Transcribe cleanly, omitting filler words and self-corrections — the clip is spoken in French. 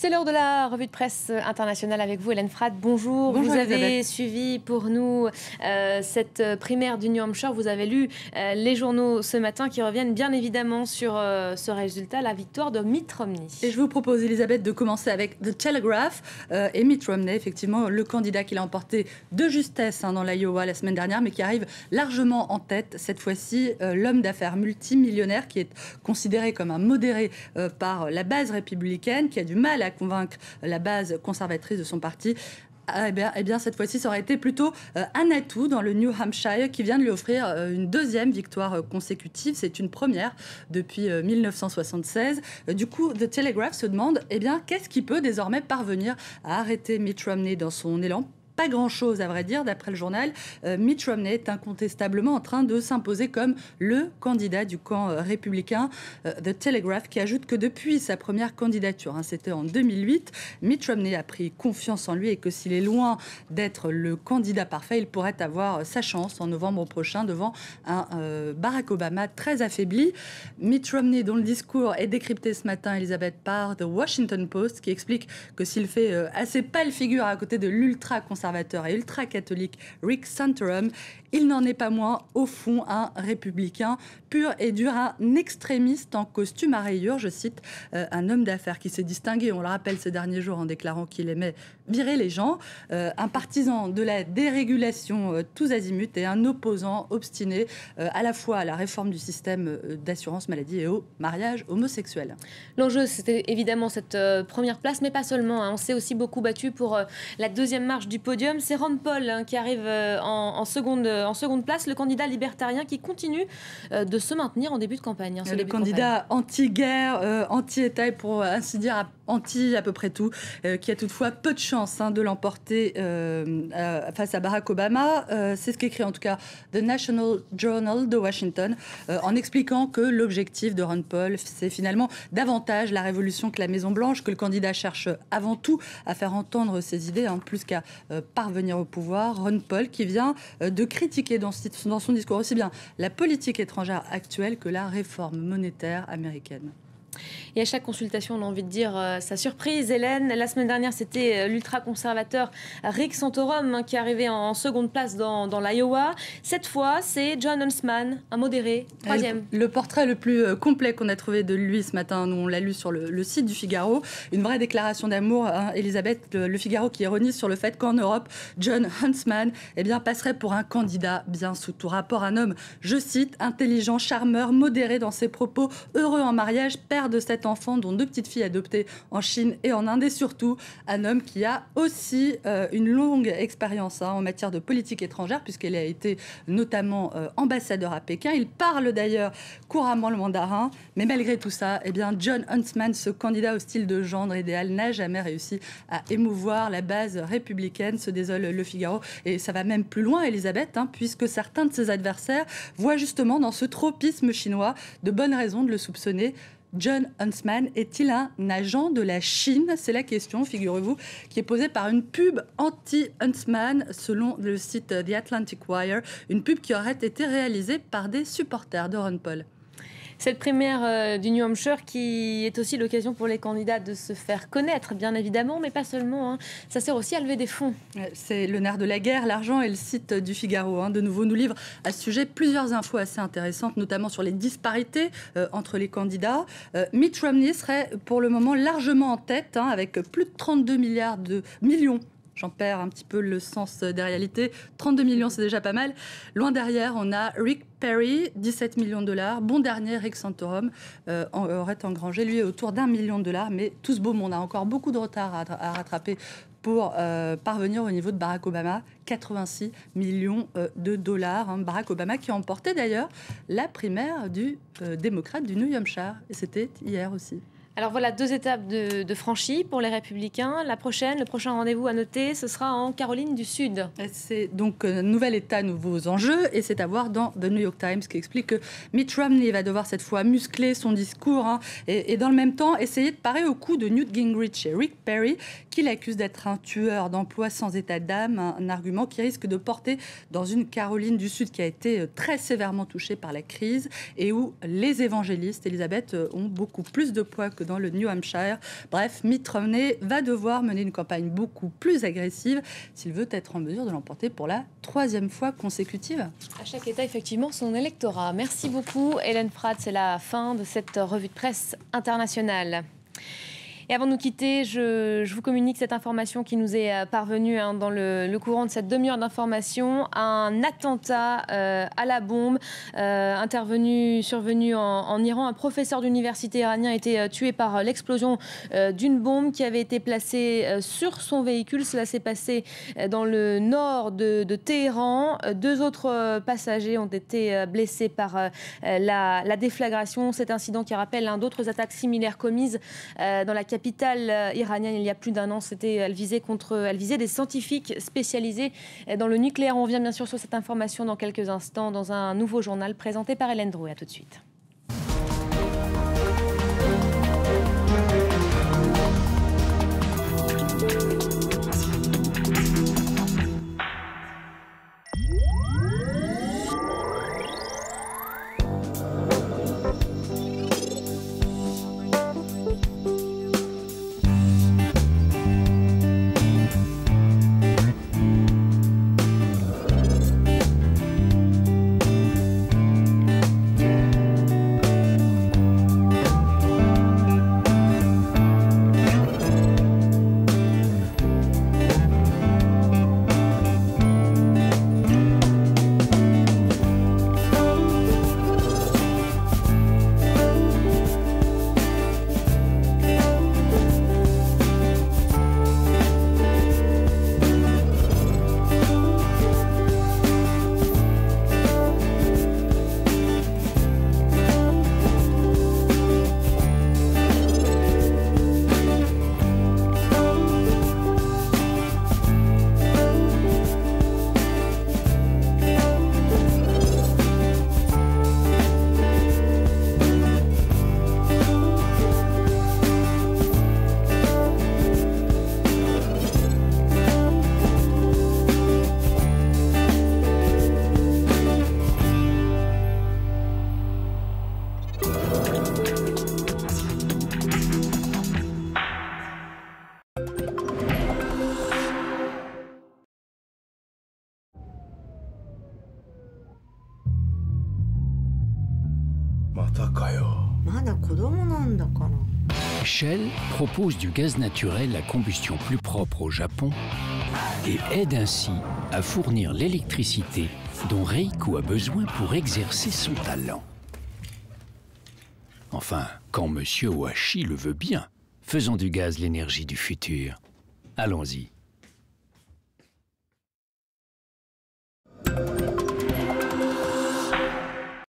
C'est l'heure de la revue de presse internationale avec vous, Hélène Fratt. Bonjour. Bonjour, vous avez Elisabeth. suivi pour nous cette primaire du New Hampshire. Vous avez lu les journaux ce matin qui reviennent bien évidemment sur ce résultat, la victoire de Mitt Romney. Et je vous propose, Elisabeth, de commencer avec The Telegraph et Mitt Romney, effectivement, le candidat qui l'a emporté de justesse dans l'Iowa la semaine dernière, mais qui arrive largement en tête. Cette fois-ci, l'homme d'affaires multimillionnaire qui est considéré comme un modéré par la base républicaine, qui a du mal à convaincre la base conservatrice de son parti. Eh bien, cette fois-ci, ça aurait été plutôt un atout dans le New Hampshire qui vient de lui offrir une deuxième victoire consécutive. C'est une première depuis 1976. Du coup, The Telegraph se demande, eh bien, qu'est-ce qui peut désormais parvenir à arrêter Mitt Romney dans son élan ? Pas grand-chose, à vrai dire, d'après le journal. Mitt Romney est incontestablement en train de s'imposer comme le candidat du camp républicain. The Telegraph qui ajoute que depuis sa première candidature, c'était en 2008, Mitt Romney a pris confiance en lui et que s'il est loin d'être le candidat parfait, il pourrait avoir sa chance en novembre prochain devant un Barack Obama très affaibli. Mitt Romney, dont le discours est décrypté ce matin, Elisabeth, par The Washington Post, qui explique que s'il fait assez pâle figure à côté de l'ultra-conservateur et ultra-catholique Rick Santorum, il n'en est pas moins, au fond, un républicain pur et dur, un extrémiste en costume à rayures, je cite, un homme d'affaires qui s'est distingué, on le rappelle ces derniers jours, en déclarant qu'il aimait virer les gens, un partisan de la dérégulation tous azimuts et un opposant obstiné à la fois à la réforme du système d'assurance maladie et au mariage homosexuel. L'enjeu, c'était évidemment cette première place, mais pas seulement. On s'est aussi beaucoup battu pour la deuxième marche du podium. C'est Ron Paul qui arrive en seconde place, le candidat libertarien qui continue de se maintenir en début de campagne. Le candidat anti-guerre, anti-État et pour ainsi dire anti à peu près tout, qui a toutefois peu de chance de l'emporter face à Barack Obama. C'est ce qu'écrit en tout cas The National Journal de Washington, en expliquant que l'objectif de Ron Paul, c'est finalement davantage la révolution que la Maison-Blanche, que le candidat cherche avant tout à faire entendre ses idées, plus qu'à parvenir au pouvoir. Ron Paul qui vient de critiquer dans son discours aussi bien la politique étrangère actuelle que la réforme monétaire américaine. Et à chaque consultation, on a envie de dire sa surprise. Hélène, la semaine dernière, c'était l'ultra-conservateur Rick Santorum qui arrivait en seconde place dans l'Iowa. Cette fois, c'est Jon Huntsman, un modéré, troisième. Le portrait le plus complet qu'on a trouvé de lui ce matin, nous on l'a lu sur le site du Figaro, une vraie déclaration d'amour, Elisabeth, le Figaro qui ironise sur le fait qu'en Europe, Jon Huntsman passerait pour un candidat bien sous tout rapport, un homme, je cite, intelligent, charmeur, modéré dans ses propos, heureux en mariage, père de 7 enfants, dont 2 petites filles adoptées en Chine et en Inde, et surtout un homme qui a aussi une longue expérience en matière de politique étrangère, puisqu'il a été notamment ambassadeur à Pékin. Il parle d'ailleurs couramment le mandarin, mais malgré tout ça, Jon Huntsman, ce candidat au style de gendre idéal, n'a jamais réussi à émouvoir la base républicaine, se désole le Figaro. Et ça va même plus loin, Elisabeth, puisque certains de ses adversaires voient justement dans ce tropisme chinois de bonnes raisons de le soupçonner. Jon Huntsman est-il un agent de la Chine ? C'est la question, figurez-vous, qui est posée par une pub anti-Huntsman, selon le site The Atlantic Wire, une pub qui aurait été réalisée par des supporters de Ron Paul. Cette primaire du New Hampshire qui est aussi l'occasion pour les candidats de se faire connaître, bien évidemment, mais pas seulement. Ça sert aussi à lever des fonds. C'est le nerf de la guerre, l'argent, et le site du Figaro, de nouveau, nous livre à ce sujet plusieurs infos assez intéressantes, notamment sur les disparités entre les candidats. Mitt Romney serait pour le moment largement en tête, avec plus de 32 millions. J'en perds un petit peu le sens des réalités. 32 millions, c'est déjà pas mal. Loin derrière, on a Rick Perry, 17 millions de dollars. Bon dernier, Rick Santorum aurait engrangé, lui, autour d'1 million de dollars. Mais tout ce beau monde a encore beaucoup de retard à rattraper pour parvenir au niveau de Barack Obama, 86 millions de dollars. Barack Obama qui a emporté d'ailleurs la primaire du démocrate du New Hampshire. Et c'était hier aussi. Alors voilà, 2 étapes de franchies pour les Républicains. Le prochain rendez-vous à noter, ce sera en Caroline du Sud. C'est donc nouvel état, nouveaux enjeux, et c'est à voir dans The New York Times qui explique que Mitt Romney va devoir cette fois muscler son discours et dans le même temps essayer de parer au coup de Newt Gingrich et Rick Perry qui l'accusent d'être un tueur d'emploi sans état d'âme, un argument qui risque de porter dans une Caroline du Sud qui a été très sévèrement touchée par la crise et où les évangélistes, Elisabeth, ont beaucoup plus de poids que dans le New Hampshire. Bref, Mitt Romney va devoir mener une campagne beaucoup plus agressive s'il veut être en mesure de l'emporter pour la 3e fois consécutive. À chaque État, effectivement, son électorat. Merci beaucoup, Hélène Frath. C'est la fin de cette revue de presse internationale. Et avant de nous quitter, je vous communique cette information qui nous est parvenue dans le courant de cette demi-heure d'information. Un attentat à la bombe survenu en Iran. Un professeur d'université iranien a été tué par l'explosion d'une bombe qui avait été placée sur son véhicule. Cela s'est passé dans le nord de Téhéran. 2 autres passagers ont été blessés par la déflagration. Cet incident qui rappelle d'autres attaques similaires commises dans la capitale iranienne il y a plus d'1 an. Elle visait des scientifiques spécialisés dans le nucléaire. On revient bien sûr sur cette information dans quelques instants dans un nouveau journal présenté par Hélène Drouet. À tout de suite. Shell propose du gaz naturel à combustion plus propre au Japon et aide ainsi à fournir l'électricité dont Reiko a besoin pour exercer son talent. Enfin, quand Monsieur Ohashi le veut bien, faisons du gaz l'énergie du futur. Allons-y.